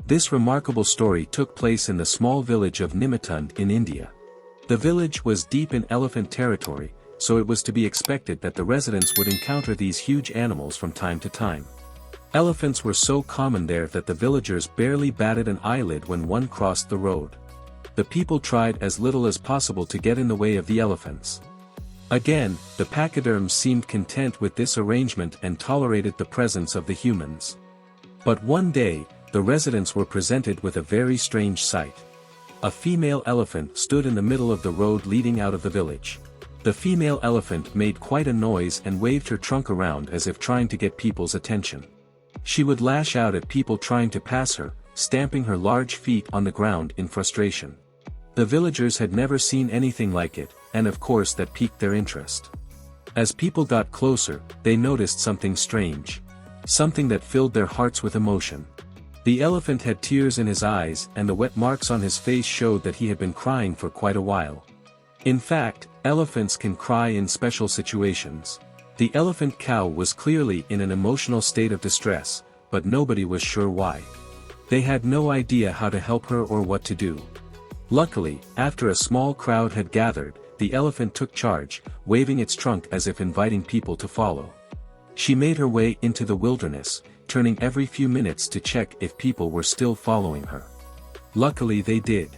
This remarkable story took place in the small village of Nimatund in India. The village was deep in elephant territory, so it was to be expected that the residents would encounter these huge animals from time to time. Elephants were so common there that the villagers barely batted an eyelid when one crossed the road. The people tried as little as possible to get in the way of the elephants. Again, the pachyderms seemed content with this arrangement and tolerated the presence of the humans. But one day, the residents were presented with a very strange sight. A female elephant stood in the middle of the road leading out of the village. The female elephant made quite a noise and waved her trunk around as if trying to get people's attention. She would lash out at people trying to pass her, stamping her large feet on the ground in frustration. The villagers had never seen anything like it, and of course that piqued their interest. As people got closer, they noticed something strange. Something that filled their hearts with emotion. The elephant had tears in his eyes and the wet marks on his face showed that he had been crying for quite a while. In fact, elephants can cry in special situations. The elephant cow was clearly in an emotional state of distress, but nobody was sure why. They had no idea how to help her or what to do. Luckily, after a small crowd had gathered, the elephant took charge, waving its trunk as if inviting people to follow. She made her way into the wilderness, turning every few minutes to check if people were still following her. Luckily they did.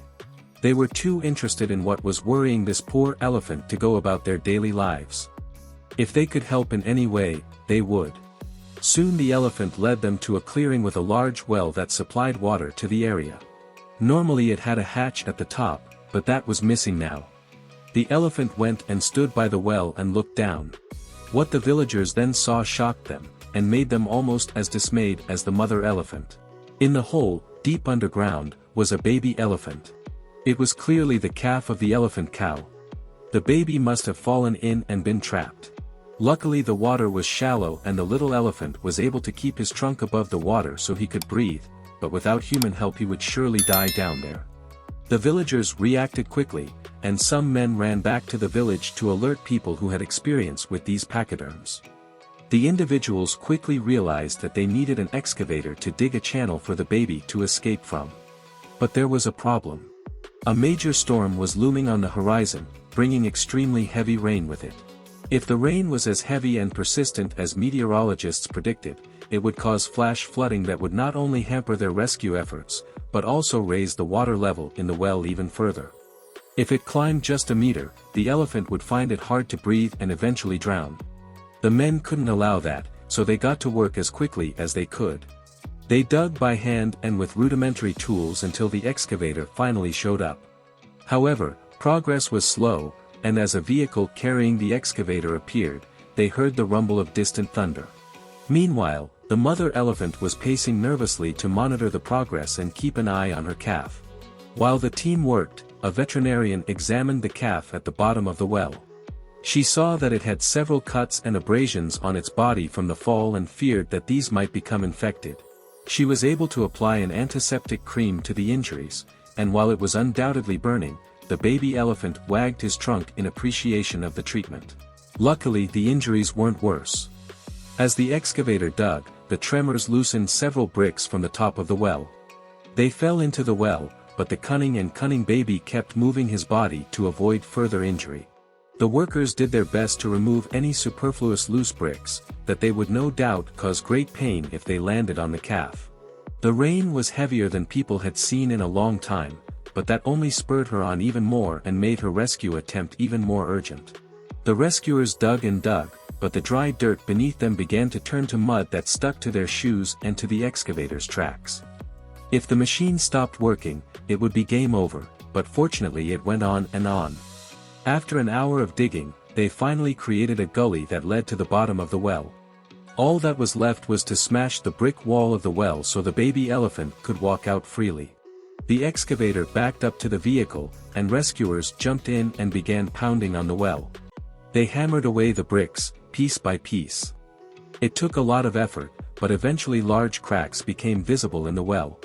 They were too interested in what was worrying this poor elephant to go about their daily lives. If they could help in any way, they would. Soon the elephant led them to a clearing with a large well that supplied water to the area. Normally it had a hatch at the top, but that was missing now. The elephant went and stood by the well and looked down. What the villagers then saw shocked them, and made them almost as dismayed as the mother elephant. In the hole, deep underground, was a baby elephant. It was clearly the calf of the elephant cow. The baby must have fallen in and been trapped. Luckily the water was shallow and the little elephant was able to keep his trunk above the water so he could breathe, but without human help he would surely die down there. The villagers reacted quickly, and some men ran back to the village to alert people who had experience with these pachyderms. The individuals quickly realized that they needed an excavator to dig a channel for the baby to escape from. But there was a problem. A major storm was looming on the horizon, bringing extremely heavy rain with it. If the rain was as heavy and persistent as meteorologists predicted, it would cause flash flooding that would not only hamper their rescue efforts, but also raise the water level in the well even further. If it climbed just a meter, the elephant would find it hard to breathe and eventually drown. The men couldn't allow that, so they got to work as quickly as they could. They dug by hand and with rudimentary tools until the excavator finally showed up. However, progress was slow, and as a vehicle carrying the excavator appeared, they heard the rumble of distant thunder. Meanwhile, the mother elephant was pacing nervously to monitor the progress and keep an eye on her calf. While the team worked, a veterinarian examined the calf at the bottom of the well. She saw that it had several cuts and abrasions on its body from the fall and feared that these might become infected. She was able to apply an antiseptic cream to the injuries, and while it was undoubtedly burning, the baby elephant wagged his trunk in appreciation of the treatment. Luckily the injuries weren't worse. As the excavator dug, the tremors loosened several bricks from the top of the well. They fell into the well, but the cunning baby kept moving his body to avoid further injury. The workers did their best to remove any superfluous loose bricks, that they would no doubt cause great pain if they landed on the calf. The rain was heavier than people had seen in a long time, but that only spurred her on even more and made her rescue attempt even more urgent. The rescuers dug and dug, but the dry dirt beneath them began to turn to mud that stuck to their shoes and to the excavator's tracks. If the machine stopped working, it would be game over, but fortunately it went on and on. After an hour of digging, they finally created a gully that led to the bottom of the well. All that was left was to smash the brick wall of the well so the baby elephant could walk out freely. The excavator backed up to the vehicle, and rescuers jumped in and began pounding on the well. They hammered away the bricks, piece by piece. It took a lot of effort, but eventually large cracks became visible in the well.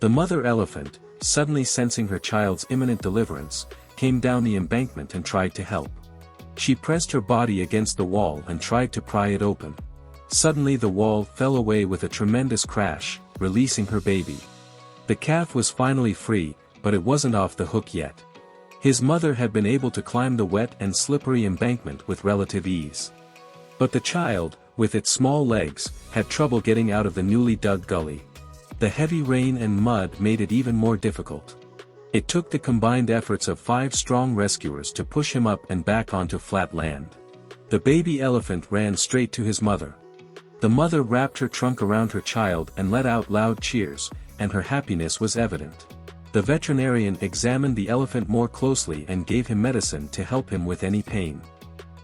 The mother elephant, suddenly sensing her child's imminent deliverance, came down the embankment and tried to help. She pressed her body against the wall and tried to pry it open. Suddenly the wall fell away with a tremendous crash, releasing her baby. The calf was finally free, but it wasn't off the hook yet. His mother had been able to climb the wet and slippery embankment with relative ease. But the child, with its small legs, had trouble getting out of the newly dug gully. The heavy rain and mud made it even more difficult. It took the combined efforts of 5 strong rescuers to push him up and back onto flat land. The baby elephant ran straight to his mother. The mother wrapped her trunk around her child and let out loud cheers, and her happiness was evident. The veterinarian examined the elephant more closely and gave him medicine to help him with any pain.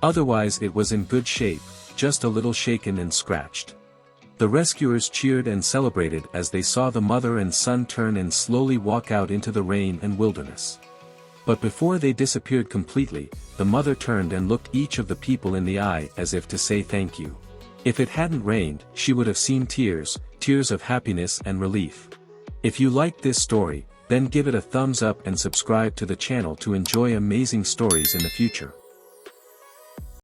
Otherwise it was in good shape, just a little shaken and scratched. The rescuers cheered and celebrated as they saw the mother and son turn and slowly walk out into the rain and wilderness. But before they disappeared completely, the mother turned and looked each of the people in the eye as if to say thank you. If it hadn't rained, she would have seen tears, tears of happiness and relief. If you liked this story, then give it a thumbs up and subscribe to the channel to enjoy amazing stories in the future.